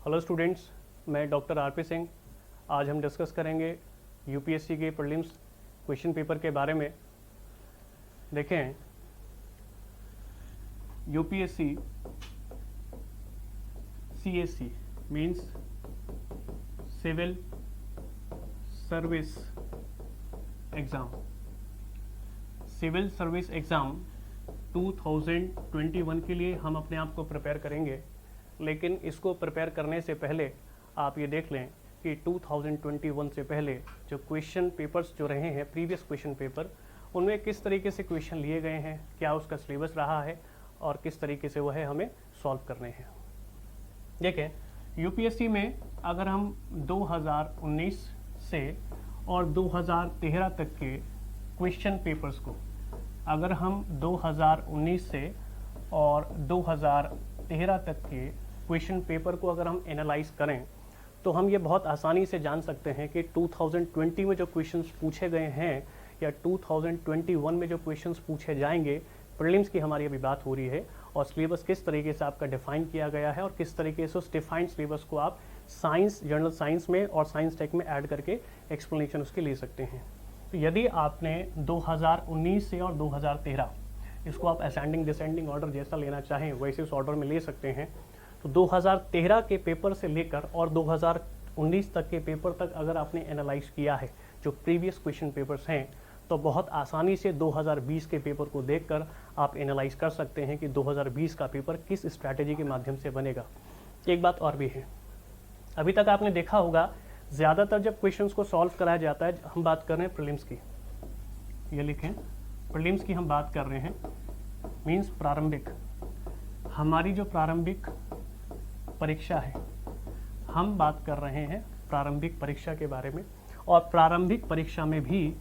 Hello students, मैं doctor RP Singh. आज हम डिस्कस करेंगे यूपीएससी के प्रीलिम्स क्वेश्चन पेपर के बारे में। देखें, UPSC CSC means civil service exam. Civil service exam 2021 के लिए हम अपने आप को प्रिपेयर करेंगे, लेकिन इसको प्रिपेयर करने से पहले आप ये देख लें कि 2021 से पहले जो क्वेश्चन पेपर्स जो रहे हैं, प्रीवियस क्वेश्चन पेपर, उनमें किस तरीके से क्वेश्चन लिए गए हैं, क्या उसका सिलेबस रहा है और किस तरीके से वह हमें सॉल्व करने हैं। देखें, यूपीएससी में अगर हम 2019 से और 2013 तक के क्वेश्चन पेपर्स को, अगर हम 2019 से और 2013 तक के क्वेश्चन पेपर को अगर हम एनालाइज करें तो हम ये बहुत आसानी से जान सकते हैं कि 2020 में जो क्वेश्चंस पूछे गए हैं या 2021 में जो क्वेश्चंस पूछे जाएंगे, प्रीलिम्स की हमारी अभी बात हो रही है, और सिलेबस किस तरीके से आपका डिफाइन किया गया है और किस तरीके से उस डिफाइंड सिलेबस को आप साइंस, जनरल साइंस में और साइंस टेक में ऐड करके एक्सप्लेनेशन उसके ले सकते हैं। तो यदि आपने 2019 से और 2013 इसको आप असेंडिंग डिसेंडिंग ऑर्डर जैसा लेना चाहें वैसे उस ऑर्डर में ले सकते हैं। तो 2013 के पेपर से लेकर और 2019 तक के पेपर तक अगर आपने एनालाइज किया है जो प्रीवियस क्वेश्चन पेपर्स हैं, तो बहुत आसानी से 2020 के पेपर को देखकर आप एनालाइज कर सकते हैं कि 2020 का पेपर किस स्ट्रैटेजी के माध्यम से बनेगा। एक बात और भी है, अभी तक आपने देखा होगा ज़्यादातर जब क्वेश्चंस को सॉल्व कराया जाता है, हम बात कर रहे हैं प्रीलिम्स की, ये लिखें, प्रीलिम्स की हम बात कर रहे हैं, मीन्स प्रारंभिक, हमारी जो प्रारंभिक परीक्षा है, हम बात कर रहे हैं प्रारंभिक परीक्षा के बारे में। और प्रारंभिक परीक्षा में भी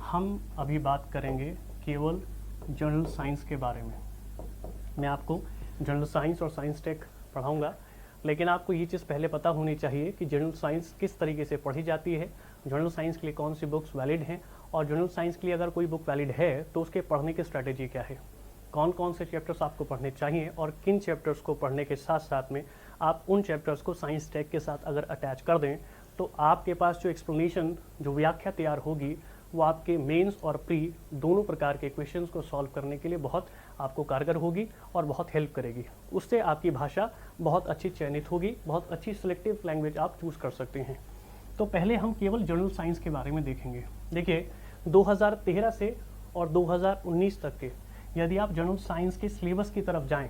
हम अभी बात करेंगे केवल जनरल साइंस के बारे में। मैं आपको जनरल साइंस और साइंस टेक पढ़ाऊंगा, लेकिन आपको ये चीज़ पहले पता होनी चाहिए कि जनरल साइंस किस तरीके से पढ़ी जाती है, जनरल साइंस के लिए कौन सी बुक्स वैलिड हैं, और जनरल साइंस के लिए अगर कोई बुक वैलिड है तो उसके पढ़ने की स्ट्रैटेजी क्या है, कौन कौन से चैप्टर्स आपको पढ़ने चाहिए और किन चैप्टर्स को पढ़ने के साथ साथ में आप उन चैप्टर्स को साइंस टेक के साथ अगर अटैच कर दें तो आपके पास जो एक्सप्लेनेशन, जो व्याख्या तैयार होगी, वो आपके मेंस और प्री दोनों प्रकार के क्वेश्चंस को सॉल्व करने के लिए बहुत आपको कारगर होगी और बहुत हेल्प करेगी। उससे आपकी भाषा बहुत अच्छी चयनित होगी, बहुत अच्छी सिलेक्टिव लैंग्वेज आप चूज़ कर सकते हैं। तो पहले हम केवल जनरल साइंस के बारे में देखेंगे। देखिए, 2013 से और 2019 तक के यदि आप जनरल साइंस के सिलेबस की तरफ जाएं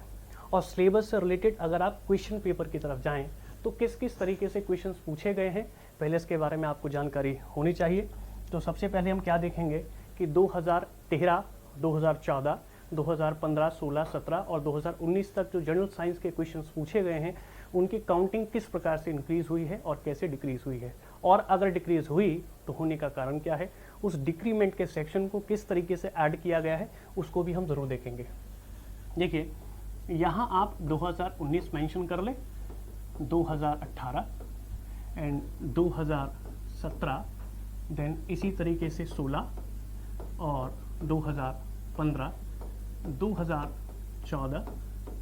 और सिलेबस से रिलेटेड अगर आप क्वेश्चन पेपर की तरफ जाएं तो किस किस तरीके से क्वेश्चंस पूछे गए हैं, पहले इसके बारे में आपको जानकारी होनी चाहिए। तो सबसे पहले हम क्या देखेंगे कि 2013, 2014, 2015, 16, 17 और 2019 तक जो जनरल साइंस के क्वेश्चंस पूछे गए हैं उनकी काउंटिंग किस प्रकार से इंक्रीज़ हुई है और कैसे डिक्रीज़ हुई है, और अगर डिक्रीज़ हुई तो होने का कारण क्या है, उस डिक्रीमेंट के सेक्शन को किस तरीके से ऐड किया गया है उसको भी हम ज़रूर देखेंगे। देखिए, यहाँ आप 2019 मेंशन कर लें, 2018 एंड 2017, देन इसी तरीके से 16 और 2015, 2014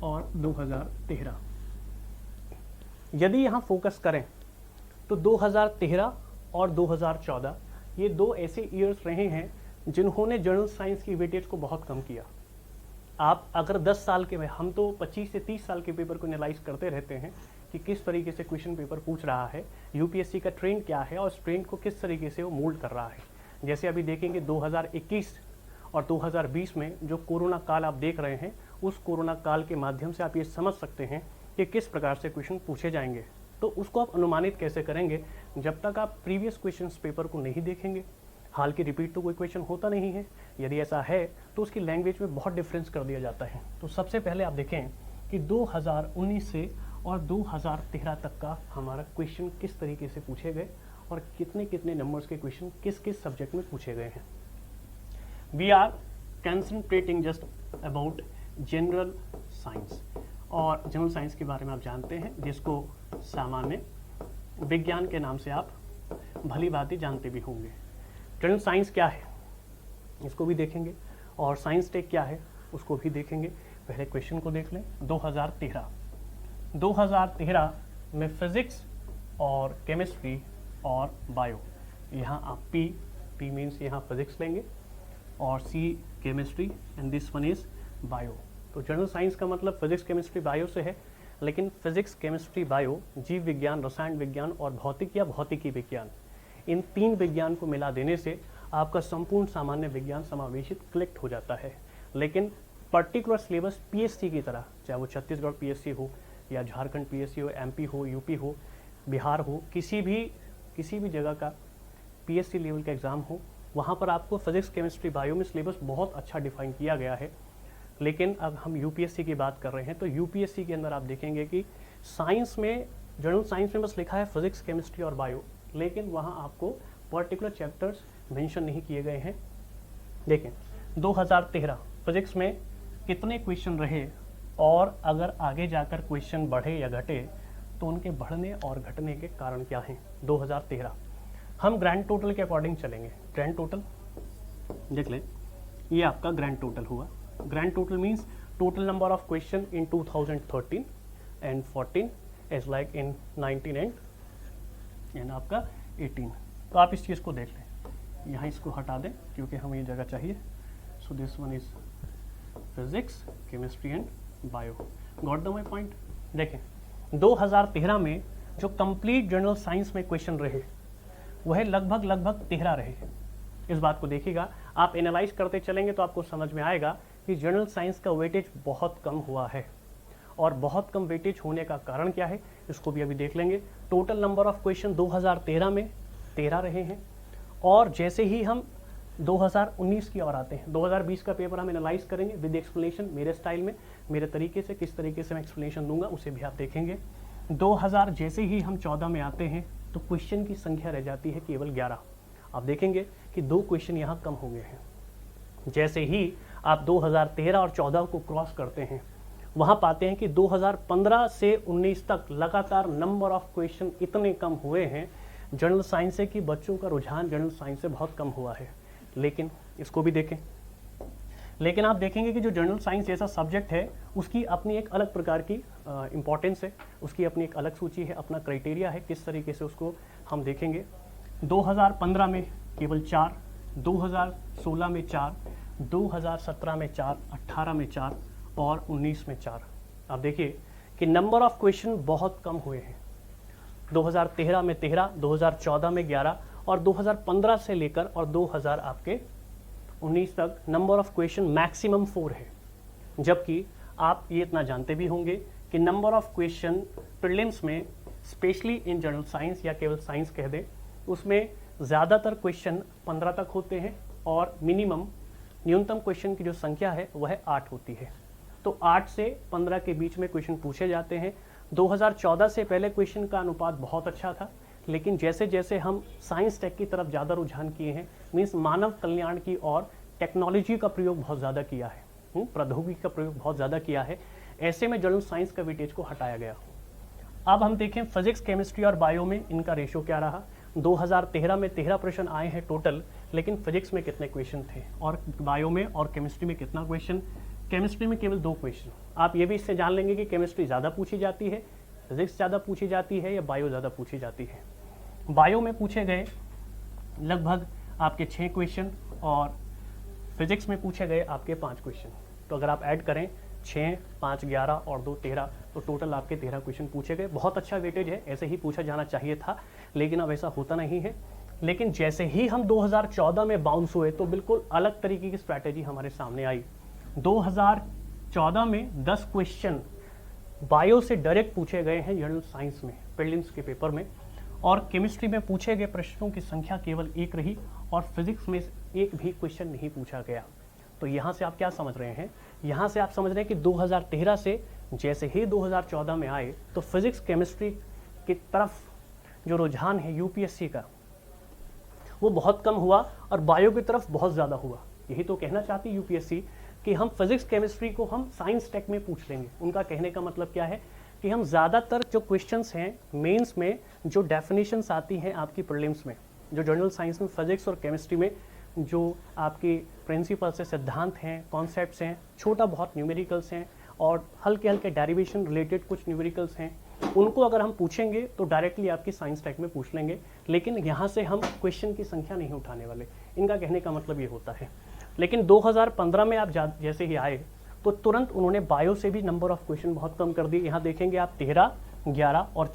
और 2013। यदि यहाँ फोकस करें तो 2013 और 2014 ये दो ऐसे ईयर्स रहे हैं जिन्होंने जनरल साइंस की वेटेज को बहुत कम किया। आप अगर 10 साल के में, हम तो 25 से 30 साल के पेपर को एनालाइज करते रहते हैं कि किस तरीके से क्वेश्चन पेपर पूछ रहा है, यूपीएससी का ट्रेंड क्या है और उस ट्रेंड को किस तरीके से वो मोल्ड कर रहा है। जैसे अभी देखेंगे 2021 और 2020 में जो कोरोना काल आप देख रहे हैं, उस कोरोना काल के माध्यम से आप ये समझ सकते हैं कि किस प्रकार से क्वेश्चन पूछे जाएंगे। तो उसको आप अनुमानित कैसे करेंगे जब तक आप प्रीवियस क्वेश्चन पेपर को नहीं देखेंगे। हाल की रिपीट तो कोई क्वेश्चन होता नहीं है, यदि ऐसा है तो उसकी लैंग्वेज में बहुत डिफरेंस कर दिया जाता है। तो सबसे पहले आप देखें कि 2019 से और 2013 तक का हमारा क्वेश्चन किस तरीके से पूछे गए और कितने कितने नंबर्स के क्वेश्चन किस किस सब्जेक्ट में पूछे गए हैं। We are concentrating just about general science, और जनरल साइंस के बारे में आप जानते हैं जिसको सामान्य विज्ञान के नाम से आप भली भांति जानते भी होंगे। जनरल साइंस क्या है इसको भी देखेंगे और साइंस टेक क्या है उसको भी देखेंगे। पहले क्वेश्चन को देख लें। 2013 में फिजिक्स और केमिस्ट्री और बायो, यहाँ आप पी मीन्स यहाँ फिजिक्स लेंगे और see chemistry and this one is bio. तो जनरल साइंस का मतलब फिजिक्स केमिस्ट्री बायो से है, लेकिन फिजिक्स केमिस्ट्री बायो, जीव विज्ञान, रसायन विज्ञान और भौतिक या भौतिकी विज्ञान, इन 3 विज्ञान को मिला देने से आपका संपूर्ण सामान्य विज्ञान समावेशित कलेक्ट हो जाता है। लेकिन पर्टिकुलर सिलेबस पीएससी की तरह, चाहे वो छत्तीसगढ़ पीएससी हो या झारखंड पीएससी हो, एमपी हो, यूपी हो, बिहार हो, किसी भी जगह का पीएससी लेवल का एग्ज़ाम हो, वहाँ पर आपको फिजिक्स केमिस्ट्री बायो में सिलेबस बहुत अच्छा डिफाइन किया गया है। लेकिन अब हम यूपीएससी की बात कर रहे हैं, तो यूपीएससी के अंदर आप देखेंगे कि साइंस में, जनरल साइंस में बस लिखा है फिजिक्स केमिस्ट्री और बायो, लेकिन वहाँ आपको पर्टिकुलर चैप्टर्स मेंशन नहीं किए गए हैं। देखें 2013 फिजिक्स में कितने क्वेश्चन रहे, और अगर आगे जाकर क्वेश्चन बढ़े या घटे तो उनके बढ़ने और घटने के कारण क्या हैं। 2013 हम ग्रैंड टोटल के अकॉर्डिंग चलेंगे। ग्रैंड टोटल देख लें, ये आपका ग्रैंड टोटल हुआ। Grand total means total number of question in 2013 and 14 as like in 19 and आपका 18। तो आप इस चीज़ को देख लें, यहाँ इसको हटा दें क्योंकि हमें ये जगह चाहिए। So this one is physics chemistry and bio. Got the my point. देखें 2013 में जो कंप्लीट जनरल साइंस में क्वेश्चन रहे वह लगभग 13 रहे। इस बात को देखिएगा, आप एनालाइज करते चलेंगे तो आपको समझ में आएगा कि जनरल साइंस का वेटेज बहुत कम हुआ है। और बहुत कम वेटेज होने का कारण क्या है, इसको भी अभी देख लेंगे। टोटल नंबर ऑफ क्वेश्चन 2013 में 13 रहे हैं, और जैसे ही हम 2019 की ओर आते हैं, 2020 का पेपर हम एनालाइज करेंगे विद एक्सप्लेनेशन, मेरे स्टाइल में, मेरे तरीके से, किस तरीके से मैं एक्सप्लेनेशन दूंगा उसे भी आप देखेंगे। 2000 जैसे ही हम 14 में आते हैं तो क्वेश्चन की संख्या रह जाती है केवल 11। आप देखेंगे कि 2 क्वेश्चन यहाँ कम हो गए हैं। जैसे ही आप 2013 और 14 को क्रॉस करते हैं, वहाँ पाते हैं कि 2015 से 19 तक लगातार नंबर ऑफ क्वेश्चन इतने कम हुए हैं जनरल साइंस से कि बच्चों का रुझान जनरल साइंस से बहुत कम हुआ है। लेकिन इसको भी देखें, लेकिन आप देखेंगे कि जो जनरल साइंस जैसा सब्जेक्ट है उसकी अपनी एक अलग प्रकार की इम्पोर्टेंस है, उसकी अपनी एक अलग सूची है, अपना क्राइटेरिया है, किस तरीके से उसको हम देखेंगे। 2015 में केवल 4, 2016 में 4, 2017 में 4, 18 में 4 और 19 में 4। आप देखिए कि नंबर ऑफ क्वेश्चन बहुत कम हुए हैं। 2013 में 13, 2014 में 11 और 2015 से लेकर और 2019 तक नंबर ऑफ क्वेश्चन मैक्सिमम 4 है। जबकि आप ये इतना जानते भी होंगे कि नंबर ऑफ क्वेश्चन प्रीलिम्स में, स्पेशली इन जनरल साइंस या केवल साइंस कह दें, उसमें ज़्यादातर क्वेश्चन 15 तक होते हैं और न्यूनतम क्वेश्चन की जो संख्या है वह 8 होती है। तो 8 से 15 के बीच में क्वेश्चन पूछे जाते हैं। 2014 से पहले क्वेश्चन का अनुपात बहुत अच्छा था, लेकिन जैसे जैसे हम साइंस टेक की तरफ ज़्यादा रुझान किए हैं, मीन्स मानव कल्याण की और टेक्नोलॉजी का प्रयोग बहुत ज़्यादा किया है, प्रौद्योगिकी का प्रयोग बहुत ज़्यादा किया है, ऐसे में जनरल साइंस का वेटेज को हटाया गया। अब हम देखें फिजिक्स केमिस्ट्री और बायो में इनका रेशो क्या रहा। 2013 में 13 प्रश्न आए हैं टोटल, लेकिन फिजिक्स में कितने क्वेश्चन थे, और बायो में और केमिस्ट्री में कितना क्वेश्चन। केमिस्ट्री में केवल 2 क्वेश्चन। आप ये भी इससे जान लेंगे कि केमिस्ट्री ज़्यादा पूछी जाती है, फिजिक्स ज़्यादा पूछी जाती है या बायो ज़्यादा पूछी जाती है। बायो में पूछे गए लगभग आपके 6 क्वेश्चन और फिजिक्स में पूछे गए आपके 5 क्वेश्चन। तो अगर आप ऐड करें 6, 5, 11 और 2, 13, तो टोटल आपके 13 क्वेश्चन पूछे गए। बहुत अच्छा वेटेज है, ऐसे ही पूछा जाना चाहिए था, लेकिन अब ऐसा होता नहीं है। लेकिन जैसे ही हम 2014 में बाउंस हुए तो बिल्कुल अलग तरीके की स्ट्रैटेजी हमारे सामने आई। 2014 में 10 क्वेश्चन बायो से डायरेक्ट पूछे गए हैं जनरल साइंस में, प्रीलिम्स के पेपर में, और केमिस्ट्री में पूछे गए प्रश्नों की संख्या केवल 1 रही और फिजिक्स में 1 भी क्वेश्चन नहीं पूछा गया। तो यहाँ से आप क्या समझ रहे हैं, यहाँ से आप समझ रहे हैं कि 2013 से जैसे ही 2014 में आए तो फिजिक्स केमिस्ट्री की तरफ जो रुझान है यूपीएससी का वो बहुत कम हुआ और बायो की तरफ बहुत ज़्यादा हुआ। यही तो कहना चाहती यूपीएससी कि हम फिजिक्स केमिस्ट्री को हम साइंस टेक में पूछ लेंगे। उनका कहने का मतलब क्या है कि हम ज़्यादातर जो क्वेश्चंस हैं मेंस में, जो डेफिनेशंस आती हैं आपकी प्रीलिम्स में, जो जनरल साइंस में फिजिक्स और केमिस्ट्री में जो आपकी प्रिंसिपल्स हैं, सिद्धांत हैं, कॉन्सेप्ट्स हैं, छोटा बहुत न्यूमेरिकल्स हैं और हल्के हल्के डेरिवेशन रिलेटेड कुछ न्यूमेरिकल्स हैं, उनको अगर हम पूछेंगे तो डायरेक्टली आपकी साइंस टेक में पूछ लेंगे, लेकिन यहाँ से हम क्वेश्चन की संख्या नहीं उठाने वाले। इनका कहने का मतलब ये होता है। लेकिन 2015 में आप जैसे ही आए तो तुरंत उन्होंने बायो से भी नंबर ऑफ क्वेश्चन बहुत कम कर दिए। यहाँ देखेंगे आप 13, 11 और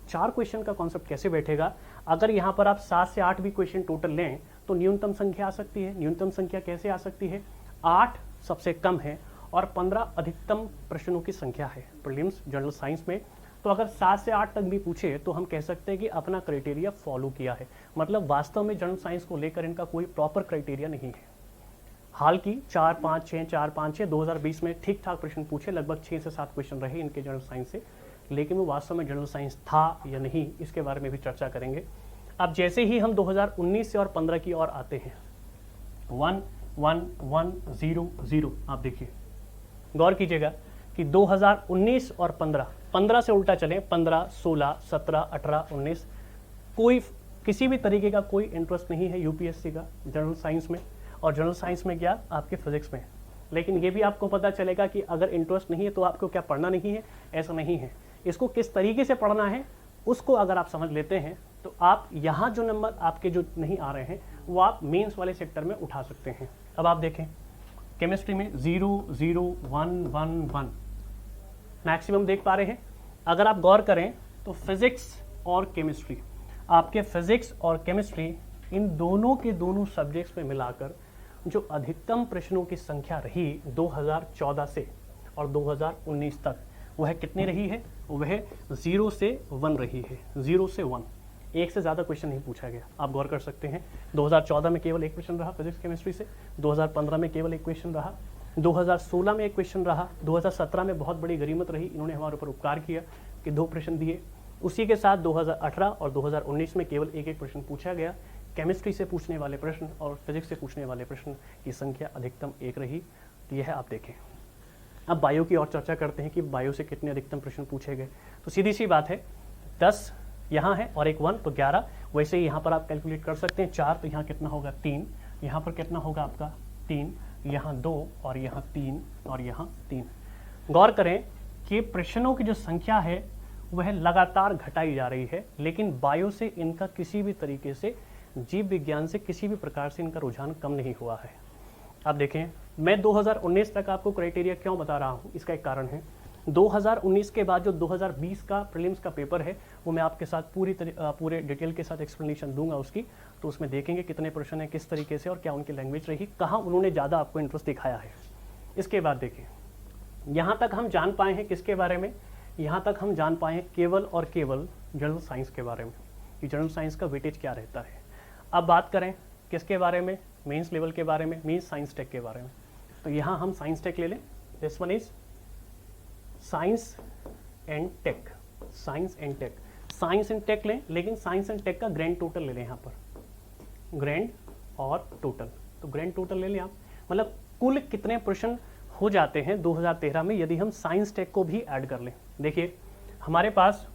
4 क्वेश्चन का कॉन्सेप्ट कैसे बैठेगा। अगर यहाँ पर आप 7 से 8 भी क्वेश्चन टोटल लें तो न्यूनतम संख्या आ सकती है। न्यूनतम संख्या कैसे आ सकती है? 8 सबसे कम है और 15 अधिकतम प्रश्नों की संख्या है प्रीलिम्स जनरल साइंस में। तो अगर 7 से 8 तक भी पूछे तो हम कह सकते हैं कि अपना क्राइटेरिया फॉलो किया है। मतलब वास्तव में जनरल साइंस को लेकर इनका कोई प्रॉपर क्राइटेरिया नहीं है। हाल की 4, 5, 6, 4, 5, 6 2020 में ठीक ठाक प्रश्न पूछे, लगभग 6 से 7 क्वेश्चन रहे इनके जनरल साइंस से, लेकिन वो वास्तव में जनरल साइंस था या नहीं इसके बारे में भी चर्चा करेंगे। अब जैसे ही हम 2019 से और 15 की ओर आते हैं, 1, 1, 1, 0, 0, आप देखिए गौर कीजिएगा कि 2019 और 15 से उल्टा चलें, 15, 16, 17, 18, 19, कोई किसी भी तरीके का कोई इंटरेस्ट नहीं है यूपीएससी का जनरल साइंस में। और जनरल साइंस में क्या? आपके फिजिक्स में। लेकिन ये भी आपको पता चलेगा कि अगर इंटरेस्ट नहीं है तो आपको क्या पढ़ना नहीं है, ऐसा नहीं है। इसको किस तरीके से पढ़ना है उसको अगर आप समझ लेते हैं तो आप यहाँ जो नंबर आपके जो नहीं आ रहे हैं वो आप मेंस वाले सेक्टर में उठा सकते हैं। अब आप देखें केमिस्ट्री में 0, 0, 1, 1, 1 मैक्सिमम देख पा रहे हैं। अगर आप गौर करें तो फिजिक्स और केमिस्ट्री, आपके फिजिक्स और केमिस्ट्री इन दोनों के दोनों सब्जेक्ट्स में मिलाकर जो अधिकतम प्रश्नों की संख्या रही 2014 से और 2019 तक, वह कितनी रही है? वह 0 से 1 रही है। 0 से 1, एक से ज़्यादा क्वेश्चन नहीं पूछा गया। आप गौर कर सकते हैं 2014 में केवल एक क्वेश्चन रहा फिजिक्स केमिस्ट्री से, 2015 में केवल एक क्वेश्चन रहा, 2016 में एक क्वेश्चन रहा, 2017 में बहुत बड़ी गरीमत रही, इन्होंने हमारे ऊपर उपकार किया कि 2 प्रश्न दिए। उसी के साथ 2018 और 2019 में केवल एक प्रश्न पूछा गया। केमिस्ट्री से पूछने वाले प्रश्न और फिजिक्स से पूछने वाले प्रश्न की संख्या अधिकतम 1 रही। तो यह आप देखें। अब बायो की और चर्चा करते हैं कि बायो से कितने अधिकतम प्रश्न पूछे गए। तो सीधी सी बात है, 10 यहाँ है और एक 1 तो 11। वैसे ही यहाँ पर आप कैलकुलेट कर सकते हैं। 4 तो यहाँ कितना होगा? 3। यहाँ पर कितना होगा आपका? 3। यहाँ 2 और यहाँ 3 और यहाँ 3। गौर करें कि प्रश्नों की जो संख्या है वह लगातार घटाई जा रही है, लेकिन बायो से इनका किसी भी तरीके से, जीव विज्ञान से किसी भी प्रकार से इनका रुझान कम नहीं हुआ है। आप देखें, मैं 2019 तक आपको क्राइटेरिया क्यों बता रहा हूँ, इसका एक कारण है। 2019 के बाद जो 2020 का प्रीलिम्स का पेपर है वो मैं आपके साथ पूरे डिटेल के साथ एक्सप्लेनेशन दूंगा उसकी। तो उसमें देखेंगे कितने प्रश्न हैं, किस तरीके से और क्या उनकी लैंग्वेज रही, कहाँ उन्होंने ज़्यादा आपको इंटरेस्ट दिखाया है। इसके बाद देखिए, यहाँ तक हम जान पाए हैं किसके बारे में? यहाँ तक हम जान पाए हैं केवल और केवल जनरल साइंस के बारे में कि जनरल साइंस का वेटेज क्या रहता है। अब बात करें किसके बारे में? मेंस लेवल के बारे में, मीन्स साइंस टेक के बारे में। तो यहाँ हम साइंस टेक ले लें। This one is science and tech. Science and tech, science and tech लें, लेकिन साइंस एंड टेक का ग्रैंड टोटल ले लें। यहाँ पर ग्रैंड और टोटल, तो ग्रैंड टोटल ले लें आप, मतलब कुल कितने प्रश्न हो जाते हैं 2013 में यदि हम साइंस टेक को भी ऐड कर लें। देखिए हमारे पास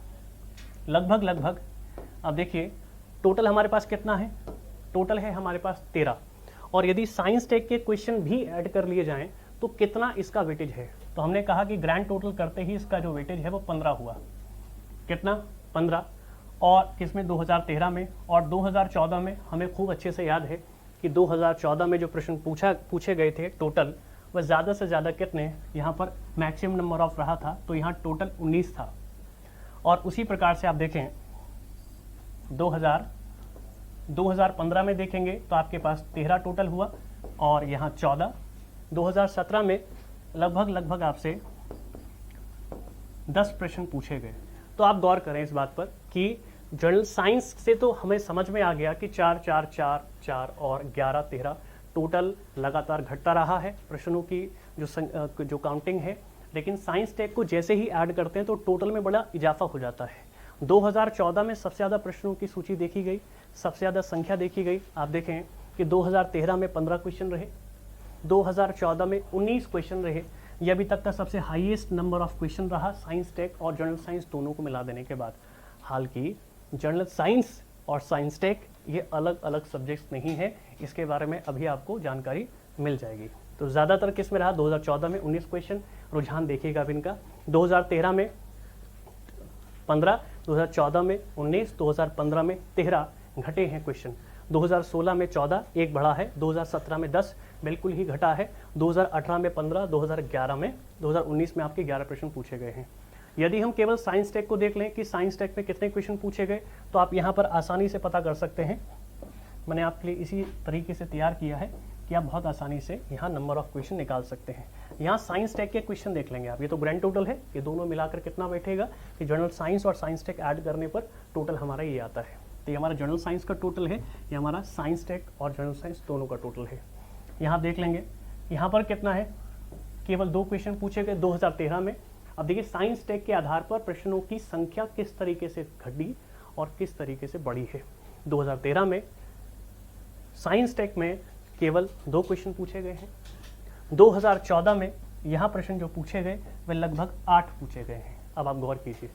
लगभग अब देखिए टोटल हमारे पास कितना है? टोटल है हमारे पास 13, और यदि साइंस टेक के क्वेश्चन भी ऐड कर लिए जाएं तो कितना इसका वेटेज है? तो हमने कहा कि ग्रैंड टोटल करते ही इसका जो वेटेज है वो 15 हुआ। कितना? 15। और किसमें? 2013 में। और 2014 में हमें खूब अच्छे से याद है कि 2014 में जो प्रश्न पूछे गए थे टोटल, वह ज़्यादा से ज़्यादा कितने? यहाँ पर मैक्सिमम नंबर ऑफ रहा था, तो यहाँ टोटल 19 था। और उसी प्रकार से आप देखें 2015 में देखेंगे तो आपके पास 13 टोटल हुआ और यहाँ 14। 2017 में लगभग आपसे 10 प्रश्न पूछे गए। तो आप गौर करें इस बात पर कि जनरल साइंस से तो हमें समझ में आ गया कि 4, 4, 4, 4 और 11, 13 टोटल लगातार घटता रहा है प्रश्नों की जो काउंटिंग है। लेकिन साइंस टेक को जैसे ही ऐड करते हैं तो टोटल में बड़ा इजाफा हो जाता है। 2014 में सबसे ज़्यादा प्रश्नों की सूची देखी गई, सबसे ज़्यादा संख्या देखी गई। आप देखें कि 2013 में 15 क्वेश्चन रहे, 2014 में 19 क्वेश्चन रहे। ये अभी तक का सबसे हाईएस्ट नंबर ऑफ क्वेश्चन रहा साइंस टेक और जनरल साइंस दोनों को मिला देने के बाद। हालांकि जनरल साइंस और साइंस टेक ये अलग अलग सब्जेक्ट्स नहीं है, इसके बारे में अभी आपको जानकारी मिल जाएगी। तो ज़्यादातर किस में रहा? 2014 में 19 क्वेश्चन रुझान देखिएगा अब इनका। 2013 में 15, 2014 में 19, 2015 में 13 घटे हैं क्वेश्चन, 2016 में 14 एक बढ़ा है, 2017 में 10 बिल्कुल ही घटा है, 2018 में 15, 2011 में 2019 में आपके 11 प्रश्न पूछे गए हैं। यदि हम केवल साइंस टेक को देख लें कि साइंस टेक में कितने क्वेश्चन पूछे गए, तो आप यहाँ पर आसानी से पता कर सकते हैं। मैंने आपके लिए इसी तरीके से तैयार किया है कि आप बहुत आसानी से यहाँ नंबर ऑफ क्वेश्चन निकाल सकते हैं। यहाँ साइंस टेक के क्वेश्चन देख लेंगे आप, ये तो ग्रैंड टोटल है, ये दोनों मिलाकर कितना बैठेगा कि जनरल साइंस और साइंस टेक ऐड करने पर टोटल हमारा ये आता है। तो ये हमारा जनरल साइंस का टोटल है, ये हमारा साइंस टेक और जनरल साइंस दोनों का टोटल है। यहाँ देख लेंगे यहाँ पर कितना है, केवल 2 क्वेश्चन पूछे गए 2013 में। अब देखिए साइंस टेक के आधार पर प्रश्नों की संख्या किस तरीके से घटी और किस तरीके से बढ़ी है। 2013 में साइंस टेक में केवल 2 क्वेश्चन पूछे गए हैं। 2014 में यहाँ प्रश्न जो पूछे गए वे लगभग 8 पूछे गए हैं। अब आप गौर कीजिए,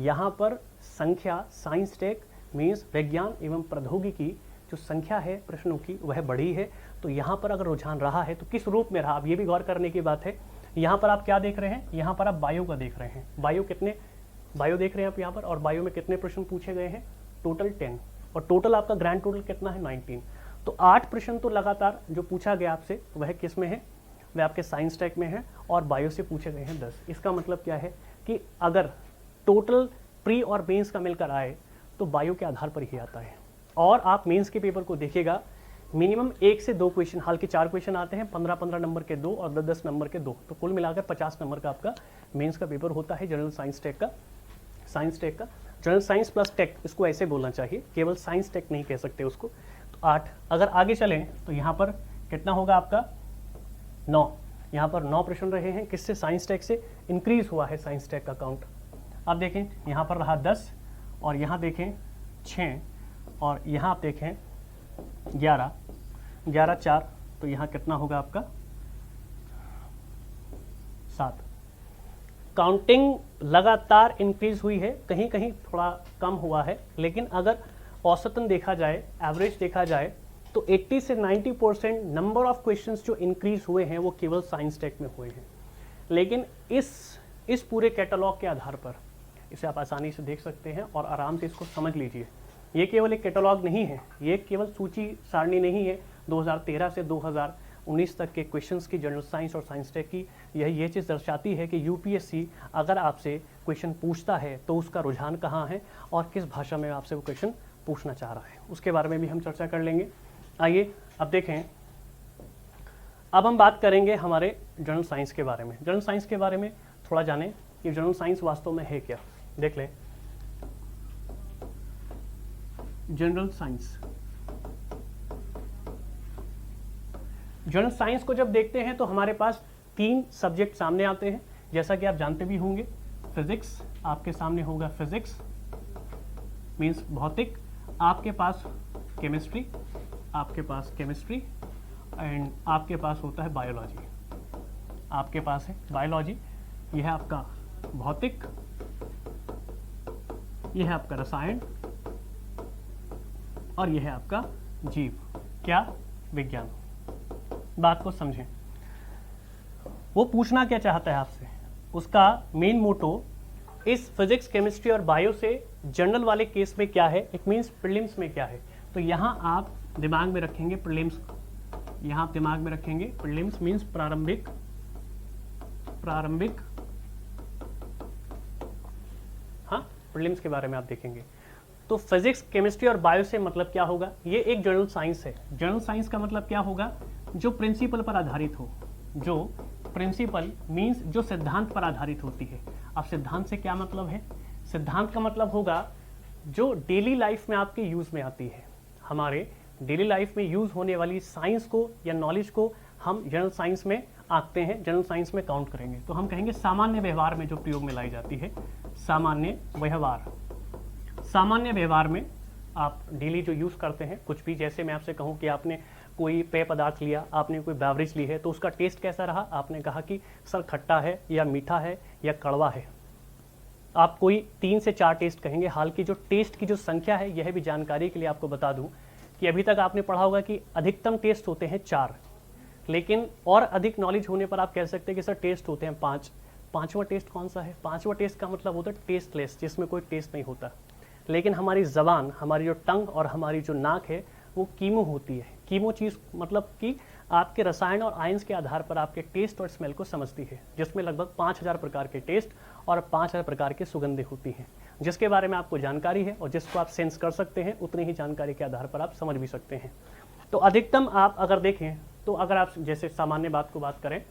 यहाँ पर संख्या साइंस टेक मीन्स विज्ञान एवं प्रौद्योगिकी जो संख्या है प्रश्नों की वह बढ़ी है। तो यहाँ पर अगर रुझान रहा है तो किस रूप में रहा, अब ये भी गौर करने की बात है। यहाँ पर आप क्या देख रहे हैं, यहाँ पर आप बायो का देख रहे हैं, बायो देख रहे हैं आप यहाँ पर, और बायो में कितने प्रश्न पूछे गए हैं, टोटल 10, और टोटल आपका ग्रैंड टोटल कितना है 19। तो 8 प्रश्न तो लगातार जो पूछा गया आपसे वह किस में है, वह आपके साइंस टेक में है, और बायो से पूछे गए हैं 10। इसका मतलब क्या है कि अगर टोटल प्री और मेंस का मिलकर आए तो बायो के आधार पर ही आता है। और आप मेंस के पेपर को देखिएगा, मिनिमम 1 से 2 क्वेश्चन, हाल के 4 क्वेश्चन आते हैं, 15-15 नंबर के 2 और 10-10 नंबर के 2, तो कुल मिलाकर 50 नंबर का आपका मेंस का पेपर होता है जनरल साइंस टेक का, साइंस टेक का। जनरल साइंस प्लस टेक इसको ऐसे बोलना चाहिए, केवल साइंस टेक नहीं कह सकते उसको। तो 8, अगर आगे चलें तो यहाँ पर कितना होगा आपका 9, यहाँ पर 9 प्रश्न रहे हैं, किससे, साइंस टेक से। इंक्रीज हुआ है साइंस टेक का काउंट। अब देखें यहाँ पर रहा 10, और यहाँ देखें 6, और यहाँ आप देखें 11, 4, तो यहाँ कितना होगा आपका 7। काउंटिंग लगातार इंक्रीज हुई है, कहीं कहीं थोड़ा कम हुआ है, लेकिन अगर औसतन देखा जाए, एवरेज देखा जाए, तो 80 से 90% नंबर ऑफ क्वेश्चंस जो इंक्रीज हुए हैं वो केवल साइंस टेक में हुए हैं। लेकिन इस पूरे कैटलॉग के आधार पर इसे आप आसानी से देख सकते हैं और आराम से इसको समझ लीजिए। ये केवल एक कैटलॉग नहीं है, ये केवल सूची सारणी नहीं है 2013 से 2019 तक के क्वेश्चंस की जनरल साइंस और साइंस टेक की। ये चीज़ दर्शाती है कि यूपीएससी अगर आपसे क्वेश्चन पूछता है तो उसका रुझान कहाँ है और किस भाषा में आपसे वो क्वेश्चन पूछना चाह रहा है, उसके बारे में भी हम चर्चा कर लेंगे। आइए अब देखें, अब हम बात करेंगे हमारे जनरल साइंस के बारे में। जनरल साइंस के बारे में थोड़ा जानें कि जनरल साइंस वास्तव में है क्या। देख लें, जनरल साइंस, जनरल साइंस को जब देखते हैं तो हमारे पास 3 सब्जेक्ट सामने आते हैं, जैसा कि आप जानते भी होंगे। फिजिक्स आपके सामने होगा, फिजिक्स मीन्स भौतिक, आपके पास केमिस्ट्री, एंड आपके पास होता है बायोलॉजी। आपके पास है बायोलॉजी, यह है आपका भौतिक, यह है आपका रसायन, और यह है आपका जीव, क्या, विज्ञान। बात को समझें, वो पूछना क्या चाहता है आपसे, उसका मेन मोटो इस फिजिक्स, केमिस्ट्री और बायो से जनरल वाले केस में क्या है, इट मीन्स प्रीलिम्स में क्या है। तो यहाँ आप दिमाग में रखेंगे प्रीलिम्स, यहाँ आप दिमाग में रखेंगे प्रीलिम्स मीन्स प्रारंभिक, हाँ प्रीलिम्स के बारे में आप देखेंगे। तो फिजिक्स, केमिस्ट्री और बायो से मतलब क्या होगा, ये एक जनरल साइंस है। जनरल साइंस का मतलब क्या होगा, जो प्रिंसिपल पर आधारित हो, जो प्रिंसिपल मीन्स जो सिद्धांत पर आधारित होती है। अब सिद्धांत से क्या मतलब है, सिद्धांत का मतलब होगा जो डेली लाइफ में आपके यूज में आती है। हमारे डेली लाइफ में यूज होने वाली साइंस को या नॉलेज को हम जनरल साइंस में आंकते हैं, जनरल साइंस में काउंट करेंगे। तो हम कहेंगे सामान्य व्यवहार में जो प्रयोग में लाई जाती है, सामान्य व्यवहार। सामान्य व्यवहार में आप डेली जो यूज़ करते हैं कुछ भी, जैसे मैं आपसे कहूँ कि आपने कोई पेय पदार्थ लिया, आपने कोई बेवरेज ली है, तो उसका टेस्ट कैसा रहा, आपने कहा कि सर खट्टा है या मीठा है या कड़वा है। आप कोई 3 से 4 टेस्ट कहेंगे। हाल की जो टेस्ट की जो संख्या है, यह भी जानकारी के लिए आपको बता दूं कि अभी तक आपने पढ़ा होगा कि अधिकतम टेस्ट होते हैं 4, लेकिन और अधिक नॉलेज होने पर आप कह सकते हैं कि सर टेस्ट होते हैं 5, पांचवा टेस्ट कौन सा है? पांचवा टेस्ट का मतलब होता है टेस्टलेस, जिसमें कोई टेस्ट नहीं होता। लेकिन हमारी ज़बान, हमारी जो टंग और हमारी जो नाक है वो कीमो होती है। कीमो चीज़ मतलब कि आपके रसायन और आयंस के आधार पर आपके टेस्ट और स्मेल को समझती है, जिसमें लगभग 5000 प्रकार के टेस्ट और 5000 प्रकार की सुगंधें होती हैं, जिसके बारे में आपको जानकारी है और जिसको आप सेंस कर सकते हैं, उतनी ही जानकारी के आधार पर आप समझ भी सकते हैं। तो अधिकतम आप अगर देखें तो अगर आप जैसे सामान्य बात को बात करें,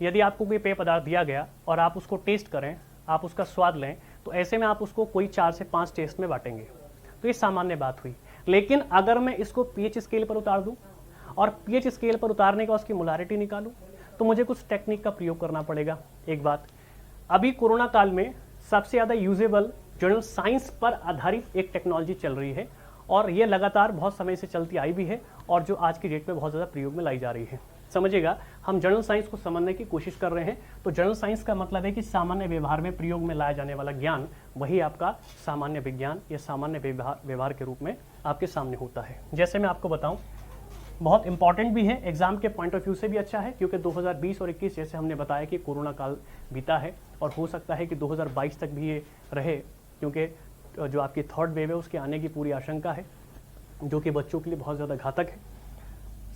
यदि आपको कोई पेय पदार्थ दिया गया और आप उसको टेस्ट करें, आप उसका स्वाद लें, तो ऐसे में आप उसको कोई 4 से 5 टेस्ट में बांटेंगे। तो ये सामान्य बात हुई। लेकिन अगर मैं इसको पीएच स्केल पर उतार दूं और पीएच स्केल पर उतारने का उसकी मोलारिटी निकालूं, तो मुझे कुछ टेक्निक का प्रयोग करना पड़ेगा। एक बात, अभी कोरोना काल में सबसे ज़्यादा यूजेबल जर्नल साइंस पर आधारित एक टेक्नोलॉजी चल रही है और ये लगातार बहुत समय से चलती आई भी है और जो आज की डेट में बहुत ज़्यादा प्रयोग में लाई जा रही है। समझिएगा, हम जर्नल साइंस को समझने की कोशिश कर रहे हैं। तो जर्नल साइंस का मतलब है कि सामान्य व्यवहार में प्रयोग में लाया जाने वाला ज्ञान, वही आपका सामान्य विज्ञान या सामान्य व्यवहार के रूप में आपके सामने होता है। जैसे मैं आपको बताऊं, बहुत इंपॉर्टेंट भी है, एग्जाम के पॉइंट ऑफ व्यू से भी अच्छा है, क्योंकि 2020 और 21 जैसे हमने बताया कि कोरोना काल बीता है और हो सकता है कि 2022 तक भी ये रहे, क्योंकि जो आपकी थर्ड वेव है उसके आने की पूरी आशंका है, जो कि बच्चों के लिए बहुत ज़्यादा घातक है।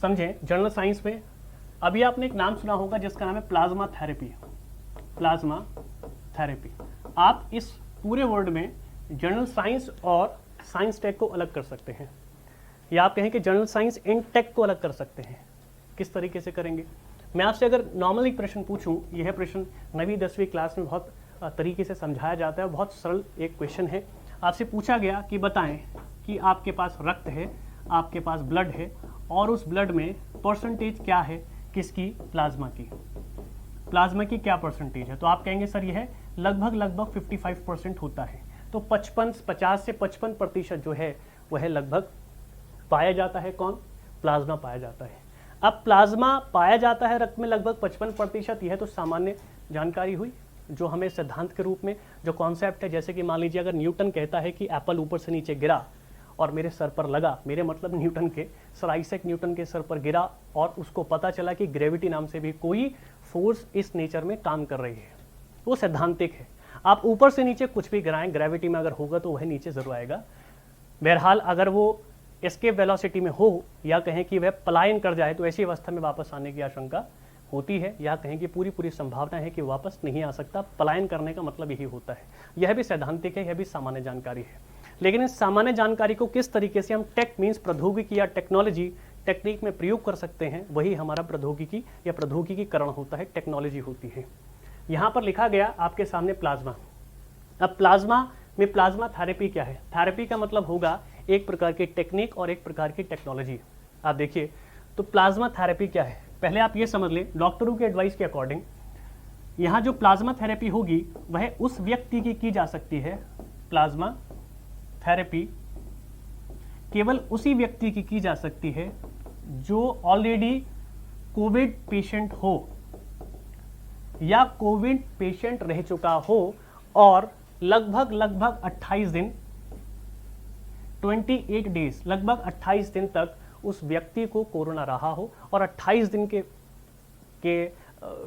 समझें, जर्नल साइंस में अभी आपने एक नाम सुना होगा जिसका नाम है प्लाज्मा थेरेपी। प्लाज्मा थेरेपी, आप इस पूरे वर्ड में जर्नल साइंस और साइंस टेक को अलग कर सकते हैं, या आप कहें कि जर्नल साइंस इन टेक को अलग कर सकते हैं। किस तरीके से करेंगे? मैं आपसे अगर नॉर्मल एक प्रश्न पूछूं, यह प्रश्न 9वीं 10वीं क्लास में बहुत तरीके से समझाया जाता है, बहुत सरल एक क्वेश्चन है। आपसे पूछा गया कि बताएं कि आपके पास रक्त है, आपके पास ब्लड है और उस ब्लड में परसेंटेज क्या है किसकी? प्लाज्मा की। प्लाज्मा की क्या परसेंटेज है? तो आप कहेंगे सर यह लगभग 55% होता है। तो 50 से 55% जो है वह लगभग पाया जाता है। कौन? प्लाज्मा पाया जाता है। अब प्लाज्मा पाया जाता है रक्त में लगभग 55%, यह तो सामान्य जानकारी हुई, जो हमें सिद्धांत के रूप में जो कॉन्सेप्ट है, जैसे कि मान लीजिए अगर न्यूटन कहता है कि एप्पल ऊपर से नीचे गिरा और मेरे सर पर लगा, मेरे मतलब न्यूटन के सर आइजैक न्यूटन के सर पर गिरा और उसको पता चला कि ग्रेविटी नाम से भी कोई फोर्स इस नेचर में काम कर रही है, वो सैद्धांतिक है। आप ऊपर से नीचे कुछ भी गिराएं, ग्रेविटी में अगर होगा तो वह नीचे जरूर आएगा। बहरहाल अगर वो एस्केप वेलोसिटी में हो या कहें कि वह पलायन कर जाए, तो ऐसी अवस्था में वापस आने की आशंका होती है, या कहें कि पूरी संभावना है कि वापस नहीं आ सकता। पलायन करने का मतलब यही होता है। यह भी सैद्धांतिक है, यह भी सामान्य जानकारी है। लेकिन इस सामान्य जानकारी को किस तरीके से हम टेक मीन्स प्रौद्योगिकी या टेक्नोलॉजी टेक्निक में प्रयोग कर सकते हैं, वही हमारा प्रौद्योगिकी या प्रौद्योगिकीकरण होता है, टेक्नोलॉजी होती है। यहाँ पर लिखा गया आपके सामने प्लाज्मा। अब प्लाज्मा में प्लाज्मा थेरेपी क्या है? थेरेपी का मतलब होगा एक प्रकार की टेक्निक और एक प्रकार की टेक्नोलॉजी। आप देखिए, तो प्लाज्मा थेरेपी क्या है? पहले आप ये समझ लें, डॉक्टरों के एडवाइस के अकॉर्डिंग यहाँ जो प्लाज्मा थेरेपी होगी वह उस व्यक्ति की जा सकती है। प्लाज्मा थेरेपी केवल उसी व्यक्ति की जा सकती है जो ऑलरेडी कोविड पेशेंट हो या कोविड पेशेंट रह चुका हो और लगभग 28 दिन 28 डेज, लगभग 28 दिन तक उस व्यक्ति को कोरोना रहा हो और 28 दिन के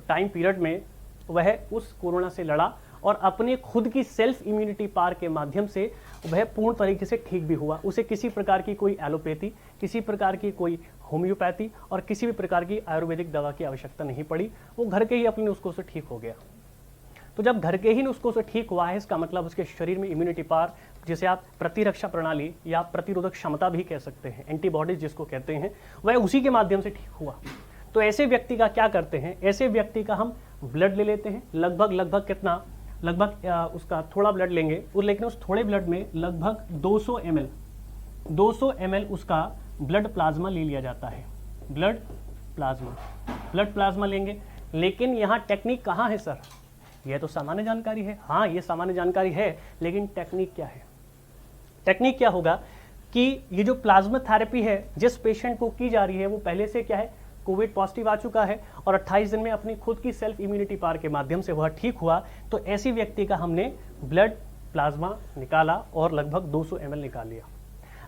टाइम पीरियड में वह उस कोरोना से लड़ा और अपने खुद की सेल्फ इम्यूनिटी पावर के माध्यम से वह पूर्ण तरीके से ठीक भी हुआ। उसे किसी प्रकार की कोई एलोपैथी, किसी प्रकार की कोई होम्योपैथी और किसी भी प्रकार की आयुर्वेदिक दवा की आवश्यकता नहीं पड़ी। वो घर के ही अपने नुस्खों से ठीक हो गया। तो जब घर के ही नुस्खों से ठीक हुआ है, इसका मतलब उसके शरीर में इम्यूनिटी पावर, जिसे आप प्रतिरक्षा प्रणाली या प्रतिरोधक क्षमता भी कह सकते हैं, एंटीबॉडीज जिसको कहते हैं, वह उसी के माध्यम से ठीक हुआ। तो ऐसे व्यक्ति का क्या करते हैं? ऐसे व्यक्ति का हम ब्लड ले लेते हैं, लगभग कितना, लगभग उसका थोड़ा ब्लड लेंगे और लेकिन उस थोड़े ब्लड में लगभग 200 ml उसका ब्लड प्लाज्मा ले लिया जाता है। ब्लड प्लाज्मा लेंगे। लेकिन यहाँ टेक्निक कहाँ है सर? यह तो सामान्य जानकारी है। हाँ, ये सामान्य जानकारी है, लेकिन टेक्निक क्या है? टेक्निक क्या होगा कि ये जो प्लाज्मा थेरेपी है जिस पेशेंट को की जा रही है वो पहले से क्या है, कोविड पॉजिटिव आ चुका है और 28 दिन में अपनी खुद की सेल्फ इम्यूनिटी पावर के माध्यम से वह ठीक हुआ। तो ऐसी व्यक्ति का हमने ब्लड प्लाज्मा निकाला और लगभग 200 ml निकाल लिया।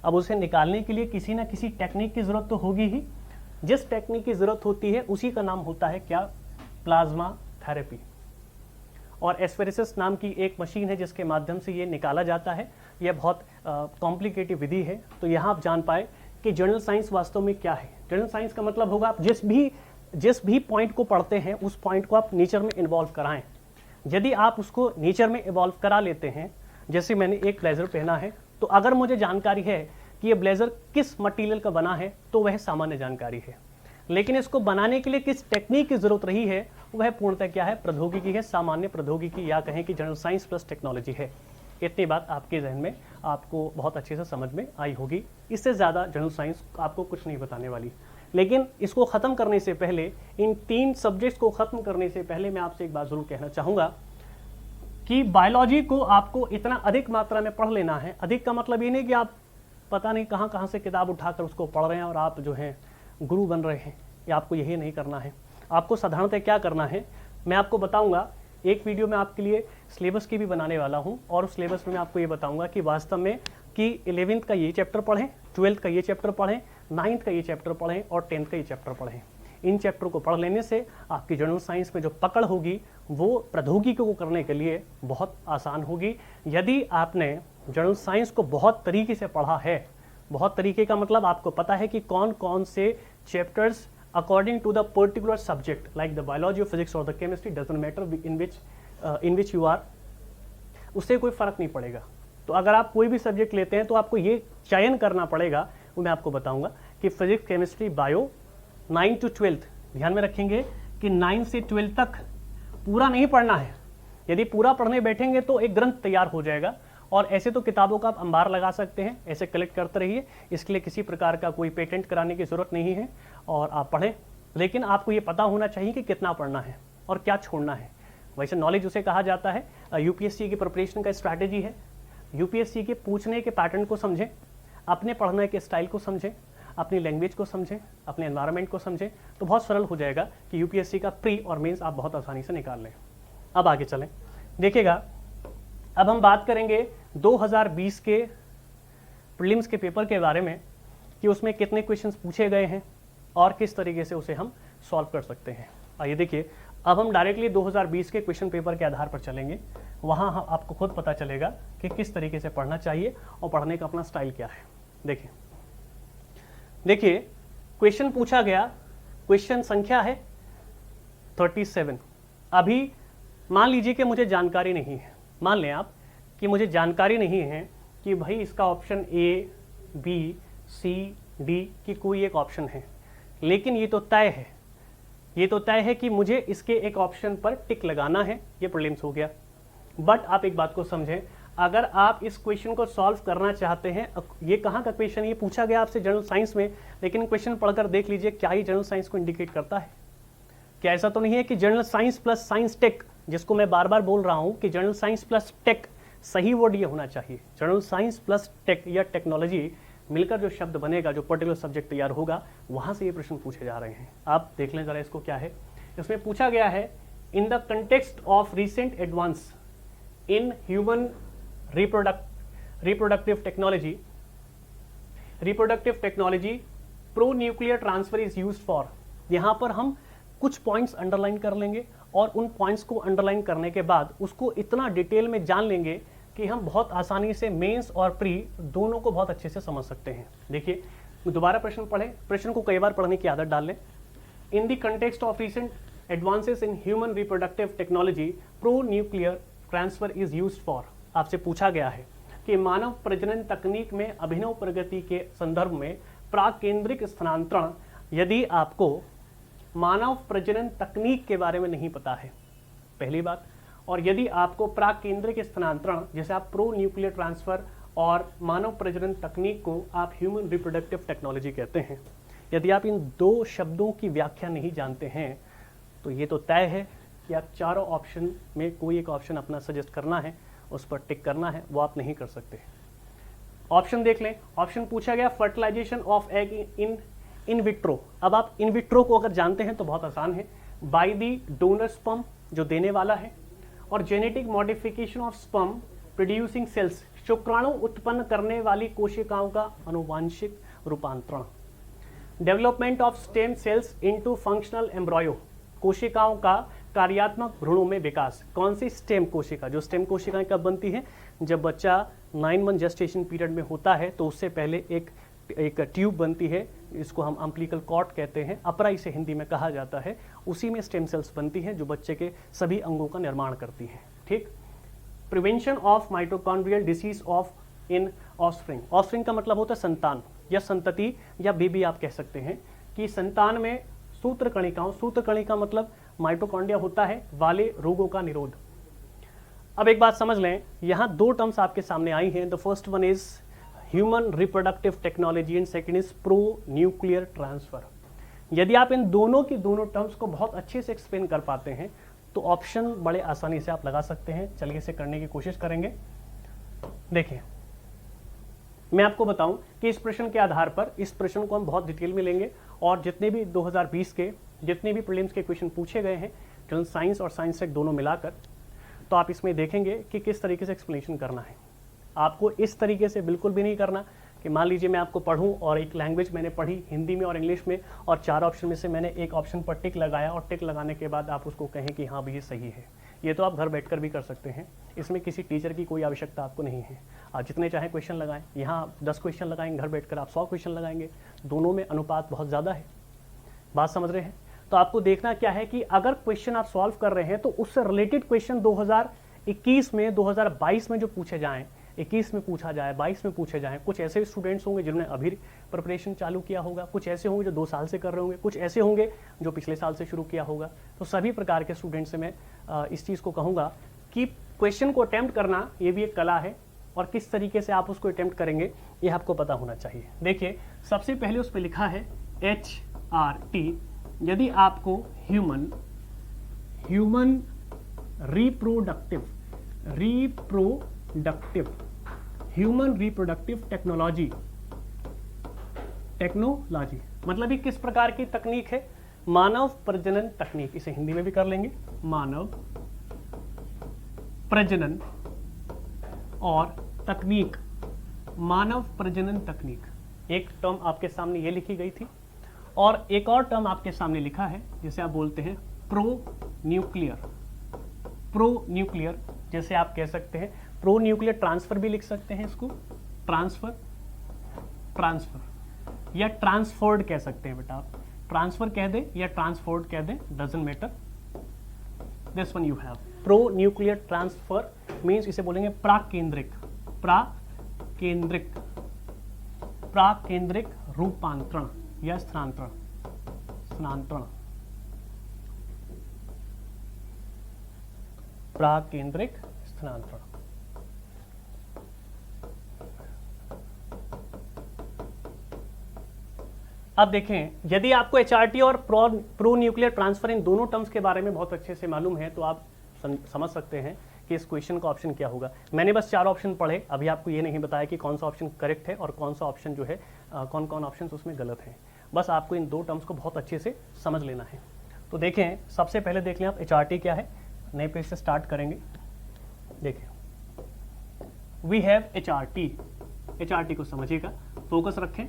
अब उसे निकालने के लिए किसी न किसी टेक्निक की जरूरत तो होगी ही। जिस टेक्निक की जरूरत होती है उसी का नाम होता है क्या? Plasma therapy. और एस्फेरिसिस नाम की एक मशीन है जिसके माध्यम से ये निकाला जाता है। यह बहुत कॉम्प्लिकेटेड विधि है। तो यहाँ आप जान पाए कि जनरल साइंस वास्तव में क्या है। जनरल साइंस का मतलब होगा आप जिस भी पॉइंट को पढ़ते हैं उस पॉइंट को आप नेचर में इन्वॉल्व कराएं। यदि आप उसको नेचर में इवॉल्व करा लेते हैं, जैसे मैंने एक ब्लेजर पहना है, तो अगर मुझे जानकारी है कि ये ब्लेजर किस मटेरियल का बना है तो वह सामान्य जानकारी है, लेकिन इसको बनाने के लिए किस टेक्निक की जरूरत रही है वह पूर्णतः क्या है, प्रौद्योगिकी है, सामान्य प्रौद्योगिकी, या कहें कि जनरल साइंस प्लस टेक्नोलॉजी है। इतनी बात आपके जहन में आपको बहुत अच्छे से समझ में आई होगी। इससे ज़्यादा जनरल साइंस आपको कुछ नहीं बताने वाली। लेकिन इसको ख़त्म करने से पहले, इन 3 सब्जेक्ट्स को ख़त्म करने से पहले मैं आपसे एक बात ज़रूर कहना चाहूँगा कि बायोलॉजी को आपको इतना अधिक मात्रा में पढ़ लेना है। अधिक का मतलब ये नहीं कि आप पता नहीं कहाँ कहाँ से किताब उठाकर उसको पढ़ रहे हैं और आप जो हैं गुरु बन रहे हैं, या आपको यही नहीं करना है। आपको साधारणतः क्या करना है मैं आपको बताऊंगा। एक वीडियो में आपके लिए सिलेबस की भी बनाने वाला हूं, और उस सिलेबस में मैं आपको ये बताऊंगा कि वास्तव में कि 11th का ये चैप्टर पढ़ें, 12th का ये चैप्टर पढ़ें, 9th का ये चैप्टर पढ़ें और 10th का ये चैप्टर पढ़ें। इन चैप्टर को पढ़ लेने से आपकी जनरल साइंस में जो पकड़ होगी वो प्रौद्योगिकी को करने के लिए बहुत आसान होगी। यदि आपने जनरल साइंस को बहुत तरीके से पढ़ा है, बहुत तरीके का मतलब आपको पता है कि कौन कौन से chapters according to the particular subject like the biology or physics or the chemistry doesn't matter in which you are, उससे कोई फर्क नहीं पड़ेगा। तो अगर आप कोई भी सब्जेक्ट लेते हैं तो आपको ये चयन करना पड़ेगा, वो मैं आपको बताऊंगा कि physics, chemistry, bio 9 to 12th, ध्यान में रखेंगे कि 9 से 12 तक पूरा नहीं पढ़ना है। यदि पूरा पढ़ने बैठेंगे तो एक ग्रंथ तैयार हो जाएगा, और ऐसे तो किताबों का आप अंबार लगा सकते हैं, ऐसे कलेक्ट करते रहिए। इसके लिए किसी प्रकार का कोई पेटेंट कराने की ज़रूरत नहीं है, और आप पढ़ें। लेकिन आपको ये पता होना चाहिए कि कितना पढ़ना है और क्या छोड़ना है। वैसे नॉलेज उसे कहा जाता है। यूपीएससी की प्रिपरेशन का स्ट्रैटेजी है। यूपीएससी के पूछने के पैटर्न को समझें, अपने पढ़ने के स्टाइल को समझें, अपनी लैंग्वेज को समझें, अपने एनवायरनमेंट को समझें, तो बहुत सरल हो जाएगा कि यूपीएससी का प्री और मेंस आप बहुत आसानी से निकाल लें। अब आगे चलें, देखिएगा। अब हम बात करेंगे 2020 के प्रीलिम्स के पेपर के बारे में कि उसमें कितने क्वेश्चंस पूछे गए हैं और किस तरीके से उसे हम सॉल्व कर सकते हैं। आइए देखिए, अब हम डायरेक्टली 2020 के क्वेश्चन पेपर के आधार पर चलेंगे। वहाँ आपको खुद पता चलेगा कि किस तरीके से पढ़ना चाहिए और पढ़ने का अपना स्टाइल क्या है। देखिए क्वेश्चन पूछा गया, क्वेश्चन संख्या है 37। अभी मान लीजिए कि मुझे जानकारी नहीं है, मान लें आप कि मुझे जानकारी नहीं है कि भाई इसका option A, B, C, D की कोई एक ऑप्शन है, लेकिन ये तो तय है कि मुझे इसके एक ऑप्शन पर टिक लगाना है। ये प्रीलिम्स हो गया। बट आप एक बात को समझें, अगर आप इस क्वेश्चन को सॉल्व करना चाहते हैं, ये कहाँ का क्वेश्चन, ये पूछा गया आपसे जनरल साइंस में, लेकिन क्वेश्चन पढ़कर देख लीजिए क्या ये जनरल साइंस को इंडिकेट करता है। क्या ऐसा तो नहीं है कि general science plus science tech, जिसको मैं बार बार बोल रहा हूँ कि जनरल साइंस प्लस टेक, सही वर्ड ये होना चाहिए, जनरल साइंस प्लस टेक या टेक्नोलॉजी मिलकर जो शब्द बनेगा, जो पर्टिकुलर सब्जेक्ट तैयार होगा, वहाँ से ये प्रश्न पूछे जा रहे हैं। आप देख लें ज़रा इसको क्या है। इसमें पूछा गया है, in the context of recent advance in human reproductive technology pro nuclear transfer is used for. यहाँ पर हम कुछ पॉइंट्स अंडरलाइन कर लेंगे, और उन पॉइंट्स को अंडरलाइन करने के बाद उसको इतना डिटेल में जान लेंगे कि हम बहुत आसानी से मेंस और प्री दोनों को बहुत अच्छे से समझ सकते हैं। देखिए दोबारा प्रश्न पढ़ें, प्रश्न को कई बार पढ़ने की आदत डाल लें। In the context of recent advances in human reproductive technology pro nuclear transfer is used for. आपसे पूछा गया है कि मानव प्रजनन तकनीक में अभिनव प्रगति के संदर्भ में प्राक केंद्रिक स्थानांतरण। यदि आपको मानव प्रजनन तकनीक के बारे में नहीं पता है, पहली बात, और यदि आपको प्राक केंद्रिक स्थानांतरण, जैसे आप प्रो न्यूक्लियर ट्रांसफर और मानव प्रजनन तकनीक को आप ह्यूमन रिप्रोडक्टिव टेक्नोलॉजी कहते हैं, यदि आप इन दो शब्दों की व्याख्या नहीं जानते हैं तो ये तो तय है कि आप चारों ऑप्शन में कोई एक ऑप्शन अपना सजेस्ट करना है, उस पर टिक करना है, वो आप नहीं कर सकते। ऑप्शन देख लें। ऑप्शन पूछा गया fertilisation of egg in vitro. अब आप इन विट्रो को अगर जानते हैं तो बहुत आसान है, बाय दी डोनर स्पर्म, जो देने वाला है, और genetic modification of sperm producing sales, शुक्राणु उत्पन्न करने वाली कोशिकाओं का आनुवांशिक रूपांतरण, development of stem cells into functional embryo, कोशिकाओं का कार्यात्मक भ्रूणों में विकास। कौन सी स्टेम कोशिका? जो स्टेम कोशिकाएं कब बनती हैं? जब बच्चा 9 मंथ जेस्टेशन पीरियड में होता है तो उससे पहले एक ट्यूब बनती है, इसको हम अम्बिलिकल कॉर्ड कहते हैं, अपरा इसे हिंदी में कहा जाता है। उसी में स्टेम सेल्स बनती हैं जो बच्चे के सभी अंगों का निर्माण करती हैं। ठीक। Prevention of mitochondrial disease of in offspring. Offspring का मतलब होता है संतान या संतति या बेबी आप कह सकते हैं, कि संतान में सूत्रकणिकाओं, सूत्रकणिका मतलब माइटोकॉन्ड्रिया होता है, वाले रोगों का निरोध। अब एक बात समझ लें, यहाँ दो टर्म्स आपके सामने आई हैं। The first one is human reproductive technology and second is pro nuclear transfer. यदि आप इन दोनों की दोनों टर्म्स को बहुत अच्छे से एक्सप्लेन कर पाते हैं तो ऑप्शन बड़े आसानी से आप लगा सकते हैं। चलिए इसे करने की कोशिश करेंगे। देखिए, मैं आपको बताऊं कि इस प्रश्न के आधार पर, इस प्रश्न को हम बहुत डिटेल में लेंगे और जितने भी 2020 के जितने भी प्रीलिम्स के क्वेश्चन पूछे गए हैं जनरल साइंस और साइंस सेक दोनों मिलाकर, तो आप इसमें देखेंगे कि किस तरीके से एक्सप्लेनेशन करना है। आपको इस तरीके से बिल्कुल भी नहीं करना कि मान लीजिए मैं आपको पढ़ूं और एक लैंग्वेज मैंने पढ़ी हिंदी में और इंग्लिश में और 4 ऑप्शन में से मैंने एक ऑप्शन पर टिक लगाया और टिक लगाने के बाद आप उसको कहें कि हाँ भी ये सही है। ये तो आप घर बैठकर भी कर सकते हैं, इसमें किसी टीचर की कोई आवश्यकता आपको नहीं है। आप जितने चाहें क्वेश्चन लगाएं, यहाँ 10 क्वेश्चन लगाएंगे, घर बैठकर आप 100 क्वेश्चन लगाएंगे, दोनों में अनुपात बहुत ज़्यादा है। बात समझ रहे हैं? तो आपको देखना क्या है कि अगर क्वेश्चन आप सॉल्व कर रहे हैं तो उससे रिलेटेड क्वेश्चन 2021 में, 2022 में जो पूछे जाएं, 21 में पूछा जाए, 22 में पूछे जाएं। कुछ ऐसे स्टूडेंट्स होंगे जिन्होंने अभी प्रिपरेशन चालू किया होगा, कुछ ऐसे होंगे जो 2 साल से कर रहे होंगे, कुछ ऐसे होंगे जो पिछले साल से शुरू किया होगा। तो सभी प्रकार के स्टूडेंट्स से मैं इस चीज़ को कहूँगा कि क्वेश्चन को अटेम्प्ट करना ये भी एक कला है और किस तरीके से आप उसको अटेम्प्ट करेंगे ये आपको पता होना चाहिए। देखिए, सबसे पहले उस पर लिखा है HRT। यदि आपको human reproductive human reproductive technology मतलब ये किस प्रकार की तकनीक है? मानव प्रजनन तकनीक, इसे हिंदी में भी कर लेंगे, मानव प्रजनन और तकनीक, मानव प्रजनन तकनीक। एक टर्म आपके सामने ये लिखी गई थी और एक और टर्म आपके सामने लिखा है जिसे आप बोलते हैं प्रो न्यूक्लियर, जैसे आप कह सकते हैं प्रो न्यूक्लियर ट्रांसफर भी लिख सकते हैं, इसको ट्रांसफर या ट्रांसफर्ड कह सकते हैं। बेटा आप ट्रांसफर कह दे या ट्रांसफर्ड कह दे, doesn't matter. This one you have pronuclear transfer means इसे बोलेंगे प्राकेंद्रिक रूपांतरण या स्थानांतरण। प्राकेंद्रिक स्थानांतरण। अब देखें, यदि आपको HRT और प्रो न्यूक्लियर ट्रांसफर इन दोनों टर्म्स के बारे में बहुत अच्छे से मालूम है तो आप समझ सकते हैं कि इस क्वेश्चन का ऑप्शन क्या होगा। मैंने बस 4 ऑप्शन पढ़े, अभी आपको ये नहीं बताया कि कौन सा ऑप्शन करेक्ट है और कौन सा ऑप्शन जो है कौन कौन ऑप्शन उसमें गलत है। बस आपको इन 2 टर्म्स को बहुत अच्छे से समझ लेना है। तो देखें, सबसे पहले देख लें आप HRT क्या है, नए पेज से स्टार्ट करेंगे। देखिए, वी हैव HRT को समझिएगा, फोकस रखें।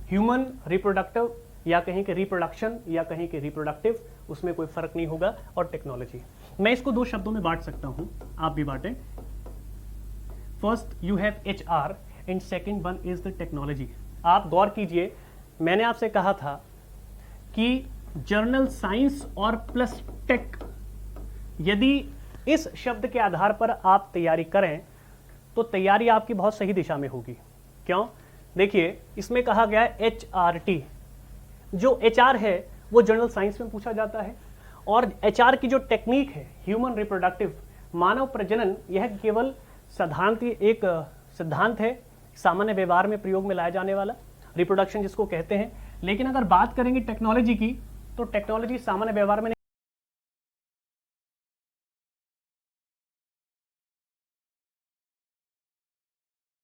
ह्यूमन रिप्रोडक्टिव या कहीं के रिप्रोडक्शन या कहीं के रिप्रोडक्टिव, उसमें कोई फर्क नहीं होगा। और टेक्नोलॉजी, मैं इसको 2 शब्दों में बांट सकता हूं, आप भी बांटें। First you have HR and second one is the technology. आप गौर कीजिए, मैंने आपसे कहा था कि जर्नल साइंस और प्लस टेक, यदि इस शब्द के आधार पर आप तैयारी करें तो तैयारी आपकी बहुत सही दिशा में होगी। क्यों? देखिए, इसमें कहा गया है HRT। जो HR है वो जनरल साइंस में पूछा जाता है और HR की जो टेक्निक है ह्यूमन रिप्रोडक्टिव, मानव प्रजनन, यह केवल एक सिद्धांत है, सामान्य व्यवहार में प्रयोग में लाया जाने वाला, रिप्रोडक्शन जिसको कहते हैं। लेकिन अगर बात करेंगे टेक्नोलॉजी की, तो टेक्नोलॉजी सामान्य व्यवहार में